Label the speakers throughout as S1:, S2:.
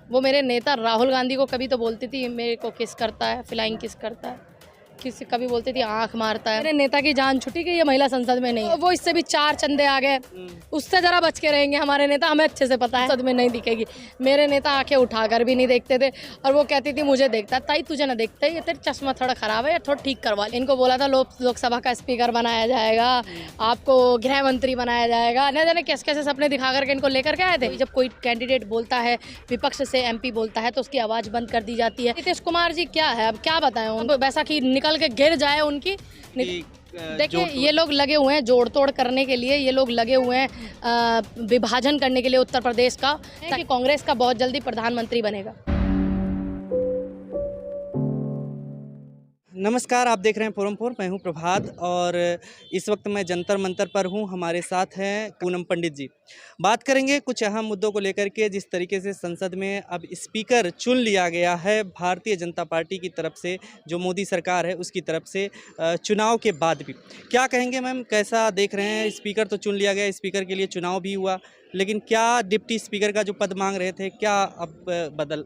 S1: वो मेरे नेता राहुल गांधी को कभी तो बोलती थी मेरे को किस करता है, फ्लाइंग किस करता है, किसी कभी बोलती थी आंख मारता है। मेरे नेता की जान छुट्टी कि ये महिला संसद में नहीं है। वो इससे भी 4 चंदे आ गए, उससे जरा बच के रहेंगे हमारे नेता, हमें अच्छे से पता है संसद में नहीं दिखेगी। मेरे नेता आंखें उठाकर भी नहीं देखते थे और वो कहती थी मुझे देखता है। ताई तुझे ना देखता है, ये तेरा चश्मा थोड़ा खराब है, थोड़ा ठीक करवा। इनको बोला था लोकसभा का स्पीकर बनाया जाएगा, आपको गृह मंत्री बनाया जाएगा, न जाने कैसे कैसे सपने दिखा करके इनको लेकर के आए थे। जब कोई कैंडिडेट बोलता है, विपक्ष से MP बोलता है तो उसकी आवाज बंद कर दी जाती है। नीतीश कुमार जी क्या है, अब क्या बताएं उनको, वैसा कि निकल के गिर जाए उनकी। देखिए ये लोग लगे हुए हैं जोड़ तोड़ करने के लिए, ये लोग लगे हुए हैं विभाजन करने के लिए उत्तर प्रदेश का, ताकि कांग्रेस का बहुत जल्दी प्रधानमंत्री बनेगा।
S2: नमस्कार, आप देख रहे हैं फोरम 4। मैं हूं प्रभात और इस वक्त मैं जंतर मंतर पर हूं। हमारे साथ हैं पूनम पंडित जी। बात करेंगे कुछ अहम मुद्दों को लेकर के। जिस तरीके से संसद में अब स्पीकर चुन लिया गया है भारतीय जनता पार्टी की तरफ से, जो मोदी सरकार है उसकी तरफ से, चुनाव के बाद भी क्या कहेंगे मैम, कैसा देख रहे हैं? स्पीकर तो चुन लिया गया, स्पीकर के लिए चुनाव भी हुआ, लेकिन क्या डिप्टी स्पीकर का जो पद मांग रहे थे, क्या अब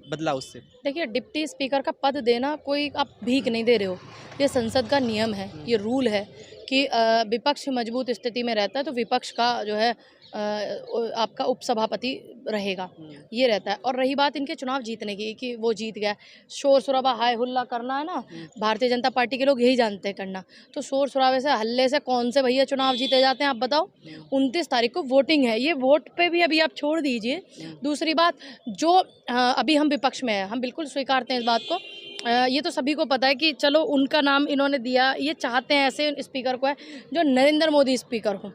S2: बदला उससे?
S1: देखिए डिप्टी स्पीकर का पद देना कोई आप भीख नहीं दे रहे हो, ये संसद का नियम है, ये रूल है कि विपक्ष मजबूत स्थिति में रहता है तो विपक्ष का जो है आपका उपसभापति रहेगा, ये रहता है। और रही बात इनके चुनाव जीतने की कि वो जीत गया, शोर शराबा हाय हुल्ला करना है ना, भारतीय जनता पार्टी के लोग यही जानते हैं करना। तो शोर शराबे से हल्ले से कौन से भैया चुनाव जीते जाते हैं, आप बताओ। 29 तारीख को वोटिंग है, ये वोट पे भी अभी आप छोड़ दीजिए। दूसरी बात, जो अभी हम विपक्ष में हैं, हम बिल्कुल स्वीकारते हैं इस बात को। ये तो सभी को पता है कि चलो उनका नाम इन्होंने दिया, ये चाहते हैं ऐसे स्पीकर को है जो नरेंद्र मोदी स्पीकर हो,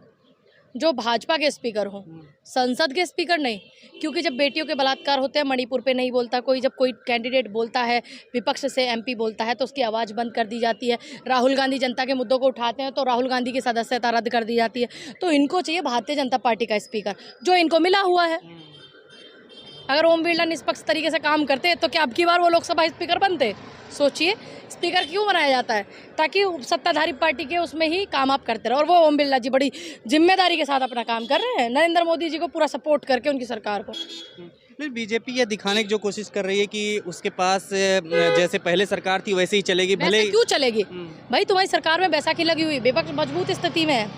S1: जो भाजपा के स्पीकर हो, संसद के स्पीकर नहीं। क्योंकि जब बेटियों के बलात्कार होते हैं मणिपुर पे नहीं बोलता कोई, जब कोई कैंडिडेट बोलता है, विपक्ष से MP बोलता है तो उसकी आवाज़ बंद कर दी जाती है। राहुल गांधी जनता के मुद्दों को उठाते हैं तो राहुल गांधी की सदस्यता रद्द कर दी जाती है। तो इनको चाहिए भारतीय जनता पार्टी का स्पीकर, जो इनको मिला हुआ है। अगर ओम बिरला निष्पक्ष तरीके से काम करते तो क्या अब की बार वो लोकसभा स्पीकर बनते? सोचिए, स्पीकर क्यों बनाया जाता है? ताकि सत्ताधारी पार्टी के उसमें ही काम आप करते रहो। और वो ओम बिरला जी बड़ी जिम्मेदारी के साथ अपना काम कर रहे हैं, नरेंद्र मोदी जी को पूरा सपोर्ट करके उनकी सरकार को।
S2: नहीं, बीजेपी ये दिखाने की जो कोशिश कर रही है कि उसके पास जैसे पहले सरकार थी वैसे ही चलेगी। भले
S1: क्यों चलेगी भाई, तुम्हारी सरकार में बैसाखी लगी हुई, विपक्ष मजबूत स्थिति में है,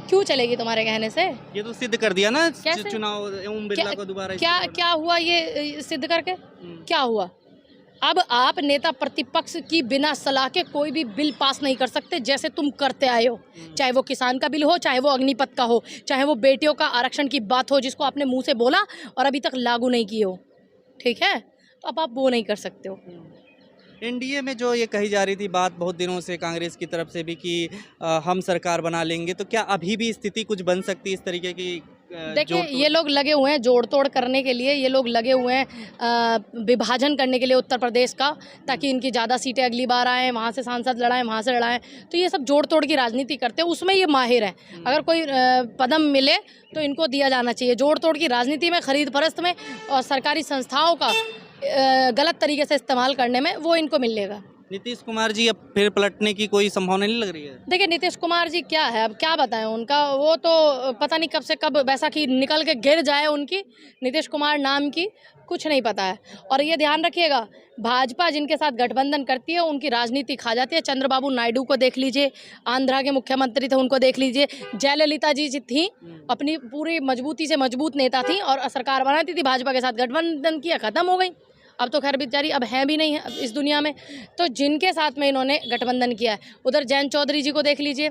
S1: क्यों चलेगी तुम्हारे कहने से?
S2: ये तो सिद्ध कर दिया ना चुनाव ओम बिरला को दोबारा।
S1: क्या हुआ ये सिद्ध करके? क्या हुआ? अब आप नेता प्रतिपक्ष की बिना सलाह के कोई भी बिल पास नहीं कर सकते, जैसे तुम करते आए हो। चाहे वो किसान का बिल हो, चाहे वो अग्निपथ का हो, चाहे वो बेटियों का आरक्षण की बात हो जिसको आपने मुंह से बोला और अभी तक लागू नहीं किए हो, ठीक है? तो अब आप वो नहीं कर सकते हो।
S2: NDA में जो ये कही जा रही थी बात बहुत दिनों से कांग्रेस की तरफ से भी कि हम सरकार बना लेंगे, तो क्या अभी भी स्थिति कुछ बन सकती है इस तरीके की?
S1: देखिए ये लोग लगे हुए हैं जोड़ तोड़ करने के लिए, ये लोग लगे हुए हैं विभाजन करने के लिए उत्तर प्रदेश का, ताकि इनकी ज़्यादा सीटें अगली बार आएँ, वहाँ से सांसद लड़ाएं, वहाँ से लड़ाएं। तो ये सब जोड़ तोड़ की राजनीति करते हैं, उसमें ये माहिर हैं। अगर कोई पदम मिले तो इनको दिया जाना चाहिए। जोड़ तोड़ की राजनीति में, खरीद फरोख्त में और सरकारी संस्थाओं का गलत तरीके से इस्तेमाल करने में वो इनको मिलेगा।
S2: नीतीश कुमार जी अब फिर पलटने की कोई संभावना नहीं लग रही है?
S1: देखिए नीतीश कुमार जी क्या है, अब क्या बताएं उनका, वो तो पता नहीं कब से कब वैसा कि निकल के गिर जाए उनकी, नीतीश कुमार नाम की कुछ नहीं पता है। और ये ध्यान रखिएगा, भाजपा जिनके साथ गठबंधन करती है उनकी राजनीति खा जाती है। चंद्रबाबू नायडू को देख लीजिए, आंध्रा के मुख्यमंत्री थे, उनको देख लीजिए। जयललिता जी थी, अपनी पूरी मजबूती से मजबूत नेता थी और सरकार बनाती थी, भाजपा के साथ गठबंधन किया, ख़त्म हो गई। अब तो खैर बेचारी अब है भी नहीं है इस दुनिया में। तो जिनके साथ में इन्होंने गठबंधन किया है, उधर जयंत चौधरी जी को देख लीजिए,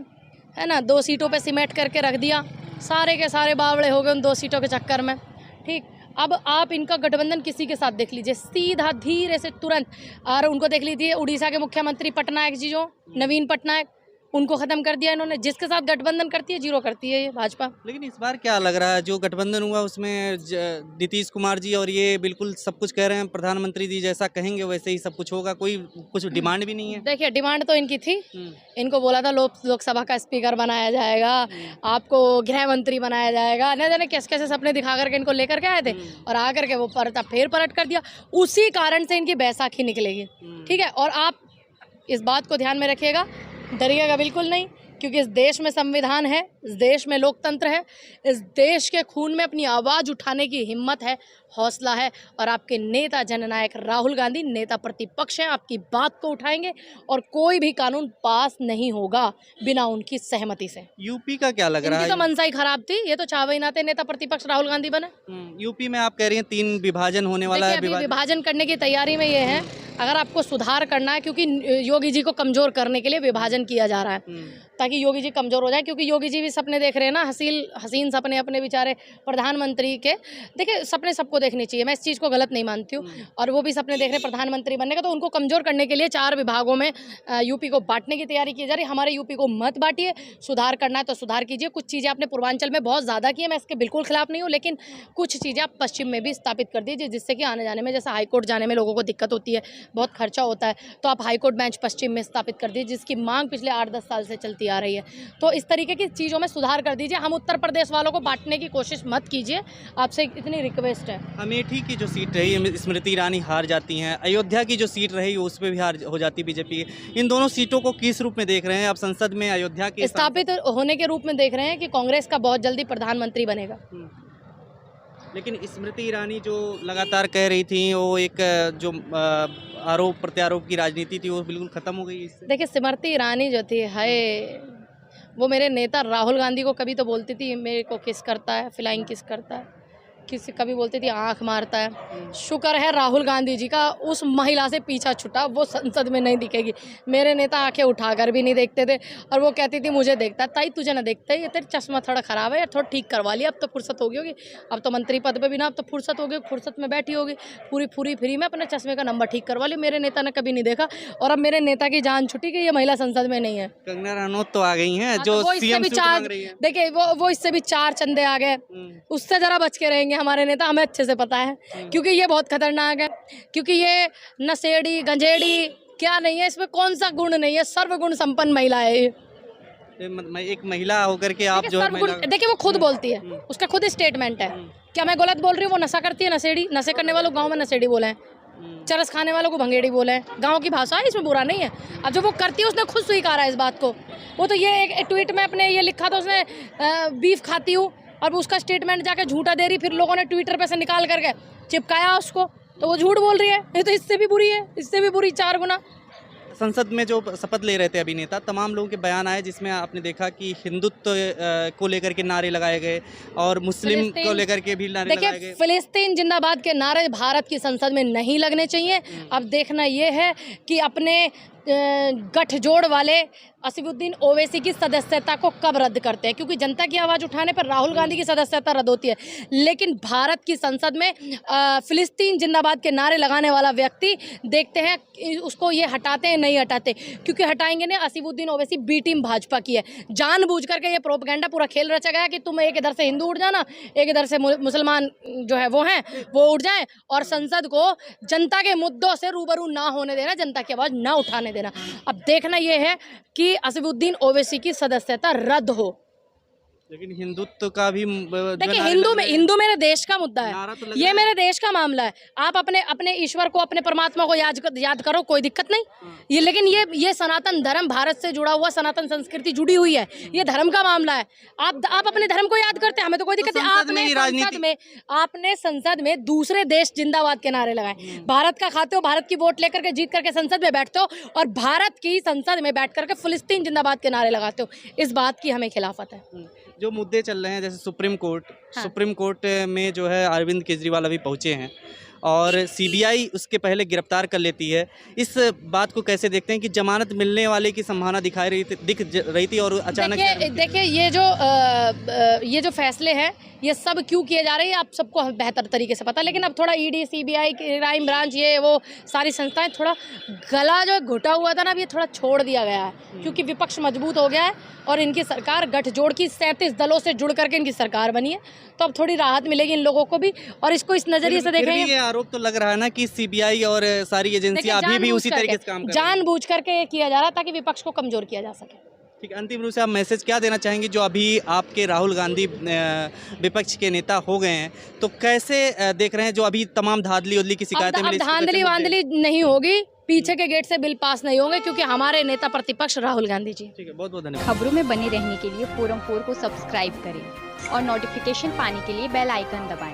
S1: है ना, 2 सीटों पे सिमेट करके रख दिया, सारे के सारे बावड़े हो गए उन 2 सीटों के चक्कर में। ठीक, अब आप इनका गठबंधन किसी के साथ देख लीजिए, सीधा धीरे से तुरंत। और उनको देख लीजिए उड़ीसा के मुख्यमंत्री पटनायक जी, जो नवीन पटनायक, उनको ख़त्म कर दिया इन्होंने। जिसके साथ गठबंधन करती है जीरो करती है ये भाजपा।
S2: लेकिन इस बार क्या लग रहा है, जो गठबंधन हुआ उसमें नीतीश कुमार जी और ये बिल्कुल सब कुछ कह रहे हैं, प्रधानमंत्री जी जैसा कहेंगे वैसे ही सब कुछ होगा, कोई कुछ डिमांड भी नहीं है।
S1: देखिए डिमांड तो इनकी थी, इनको बोला था लोकसभा का स्पीकर बनाया जाएगा, आपको गृह मंत्री बनाया जाएगा, न जाने कैसे कैसे सपने दिखा करके इनको लेकर के आए थे और आकर के वो फिर पलट कर दिया। उसी कारण से इनकी बैसाखी निकलेगी, ठीक है? और आप इस बात को ध्यान में रखिएगा, डरिएगा बिल्कुल नहीं क्योंकि इस देश में संविधान है, इस देश में लोकतंत्र है, इस देश के खून में अपनी आवाज़ उठाने की हिम्मत है, हौसला है। और आपके नेता जननायक राहुल गांधी नेता प्रतिपक्ष हैं, आपकी बात को उठाएंगे और कोई भी कानून पास नहीं होगा बिना उनकी सहमति से।
S2: यूपी का क्या लग रहा
S1: इनकी
S2: है?
S1: तो मनसा ही खराब थी, ये तो चावे ही ना थे नेता प्रतिपक्ष राहुल गांधी बने।
S2: यूपी में आप कह रही हैं 3 विभाजन होने वाला है।
S1: देखिए, अभी विभाजन करने की तैयारी में ये है, अगर आपको सुधार करना है, क्योंकि योगी जी को कमजोर करने के लिए विभाजन किया जा रहा है ताकि योगी जी कमजोर हो जाए, क्योंकि योगी जी भी सपने देख रहे हैं ना, हसीन सपने अपने बेचारे प्रधानमंत्री के। देखिए, सपने सबको देखने चाहिए, मैं इस चीज़ को गलत नहीं मानती हूँ, और वो भी सपने देख रहे हैं प्रधानमंत्री बनने का, तो उनको कमजोर करने के लिए 4 विभागों में यूपी को बांटने की तैयारी की जा रही है। हमारे यूपी को मत बांटिए, सुधार करना है तो सुधार कीजिए। कुछ चीज़ें आपने पूर्वांचल में बहुत ज़्यादा की है, मैं इसके बिल्कुल खिलाफ नहीं हूँ, लेकिन कुछ चीज़ें आप पश्चिम में भी स्थापित कर दीजिए, जिससे कि आने जाने में, जैसे हाईकोर्ट जाने में लोगों को दिक्कत होती है, बहुत खर्चा होता है, तो आप हाईकोर्ट बेंच पश्चिम में स्थापित कर दीजिए, जिसकी मांग पिछले 8-10 साल से चलती आ रही है। तो इस तरीके की चीज़ों में सुधार कर दीजिए। हम उत्तर प्रदेश वालों को बांटने की कोशिश मत कीजिए, आपसे इतनी रिक्वेस्ट है।
S2: अमेठी की जो सीट रही स्मृति ईरानी हार जाती हैं, अयोध्या की जो सीट रही उस पर भी हार हो जाती बीजेपी। इन दोनों सीटों को किस रूप में देख रहे हैं आप? संसद में अयोध्या के
S1: स्थापित होने के रूप में देख रहे हैं कि कांग्रेस का बहुत जल्दी प्रधानमंत्री बनेगा।
S2: लेकिन स्मृति ईरानी जो लगातार कह रही थी, वो एक जो आरोप प्रत्यारोप की राजनीति थी, वो बिल्कुल खत्म हो गई इससे।
S1: देखिए, स्मृति ईरानी जो थी, है वो मेरे नेता राहुल गांधी को कभी तो बोलती थी मेरे को किस करता है, फ्लाइंग किस करता है, किसी कभी बोलती थी आंख मारता है। शुक्र है राहुल गांधी जी का उस महिला से पीछा छुटा, वो संसद में नहीं दिखेगी। मेरे नेता आंखें उठाकर भी नहीं देखते थे, और वो कहती थी मुझे देखता है, ताई तुझे ना देखता है, ये तेरा चश्मा थोड़ा ख़राब है यार, थोड़ा ठीक करवा लिया, अब तो फुर्सत हो गई होगी, अब तो मंत्री पद पे भी ना, अब तो फुर्सत हो गई, फुर्सत में बैठी होगी, पूरी फ्री में अपने चश्मे का नंबर ठीक करवा लिया। मेरे नेता ने कभी नहीं देखा, और अब मेरे नेता की जान छुटी कि ये महिला संसद में नहीं है।
S2: कंगना रनौत तो आ गई हैं, जो
S1: वो इससे भी 4, देखिए वो इससे भी 4 चंदे आ गए, उससे ज़रा बच के रहेंगे हमारे नेता, हमें अच्छे से पता है, क्योंकि ये बहुत खतरनाक है, क्योंकि ये नशेड़ी गंजेड़ी क्या नहीं है, इसमें कौन सा गुण नहीं है, सर्वगुण संपन्न महिला है ये।
S2: एक महिला होकर के आप जो है,
S1: देखिए वो खुद बोलती है, उसका खुद स्टेटमेंट है। क्या मैं गलत बोल रही हूँ? वो नशा करती है, नशेड़ी, नशे करने वालों गाँव में नशेड़ी बोले हैं, चरस खाने वालों को भंगेड़ी बोले हैं, गाँव की भाषा है, इसमें बुरा नहीं है। अब जो वो करती है उसने खुद स्वीकारा है इस बात को। वो तो ये एक ट्वीट में अपने ये लिखा था उसने, बीफ खाती हूँ, और उसका स्टेटमेंट जाके झूठा दे रही, फिर लोगों ने ट्विटर पे से निकाल करके चिपकाया उसको, तो वो झूठ बोल रही है। ये तो इससे भी बुरी है, इससे भी बुरी 4 गुना।
S2: संसद में जो शपथ ले रहे थे अभिनेता, तमाम लोगों के बयान आए, जिसमें आपने देखा कि हिंदुत्व को लेकर के नारे लगाए गए और मुस्लिम को लेकर के भी नारे लगाए गए।
S1: देखिए, फिलिस्तीन जिंदाबाद के नारे भारत की संसद में नहीं लगने चाहिए। अब देखना ये है कि अपने गठजोड़ वाले असीमुद्दीन ओवैसी की सदस्यता को कब रद्द करते हैं, क्योंकि जनता की आवाज़ उठाने पर राहुल गांधी की सदस्यता रद्द होती है, लेकिन भारत की संसद में फिलिस्तीन जिंदाबाद के नारे लगाने वाला व्यक्ति देखते हैं उसको ये हटाते हैं नहीं हटाते, क्योंकि हटाएंगे ना। असीमुद्दीन ओवैसी बी टीम भाजपा की है, जानबूझ करके ये प्रोपेगेंडा पूरा खेल रचा गया कि तुम एक इधर से हिंदू उठ जाना, एक इधर से मुसलमान जो है वो हैं वो उठ जाएं, और संसद को जनता के मुद्दों से रूबरू ना होने देना, जनता की आवाज़ ना उठाने देना। अब देखना यह है कि असीमुद्दीन ओवैसी की सदस्यता रद्द हो।
S2: लेकिन हिंदुत्व का भी
S1: देखिए, हिंदू मेरे देश का मुद्दा है, तो ये मेरे देश का मामला है। आप अपने ईश्वर को, अपने परमात्मा को याद करो, कोई दिक्कत नहीं। ये लेकिन ये सनातन धर्म, भारत से जुड़ा हुआ सनातन संस्कृति जुड़ी हुई है, ये धर्म का मामला है। आप अपने धर्म को याद करते हैं, हमें तो कोई दिक्कत नहीं। आपने संसद में दूसरे देश जिंदाबाद के नारे लगाए, भारत का खाते हो, भारत की वोट लेकर के जीत करके संसद में बैठते हो, और भारत की संसद में बैठ करके फिलिस्तीन जिंदाबाद के नारे लगाते हो। इस बात की हमें खिलाफत है।
S2: जो मुद्दे चल रहे हैं, जैसे सुप्रीम कोर्ट में जो है अरविंद केजरीवाल अभी पहुंचे हैं, और सीबीआई उसके पहले गिरफ्तार कर लेती है। इस बात को कैसे देखते हैं कि जमानत मिलने वाले की संभावना दिख रही थी और अचानक?
S1: देखिए, ये जो फैसले हैं ये सब क्यों किए जा रहे हैं आप सबको बेहतर तरीके से पता, लेकिन अब थोड़ा ईडी, सीबीआई, क्राइम ब्रांच, ये वो सारी संस्थाएं, थोड़ा गला जो घुटा हुआ था ना, अब ये थोड़ा छोड़ दिया गया है, क्योंकि विपक्ष मजबूत हो गया है और इनकी सरकार गठजोड़ की 37 दलों से जुड़ करके इनकी सरकार बनी है, तो अब थोड़ी राहत मिलेगी इन लोगों को भी। और इसको इस नज़रिए से देखेंगे।
S2: ये आरोप तो लग रहा है ना कि सीबीआई और सारी एजेंसियां अभी भी उसी तरीके से काम कर रही हैं,
S1: जानबूझ करके किया जा रहा ताकि विपक्ष को कमजोर किया जा सके।
S2: ठीक, अंतिम रूप से आप मैसेज क्या देना चाहेंगे जो अभी आपके राहुल गांधी विपक्ष के नेता हो गए हैं, तो कैसे देख रहे हैं जो अभी तमाम धांधली उधली की शिकायतें मिली?
S1: धांधली वांधली नहीं होगी, पीछे के गेट से बिल पास नहीं होंगे, क्योंकि हमारे नेता प्रतिपक्ष राहुल गांधी जी।
S2: ठीक है, बहुत बहुत धन्यवाद।
S3: खबरों में बने रहने के लिए फोरम 4 को सब्सक्राइब करें और नोटिफिकेशन पाने के लिए बेल आइकन दबाएं।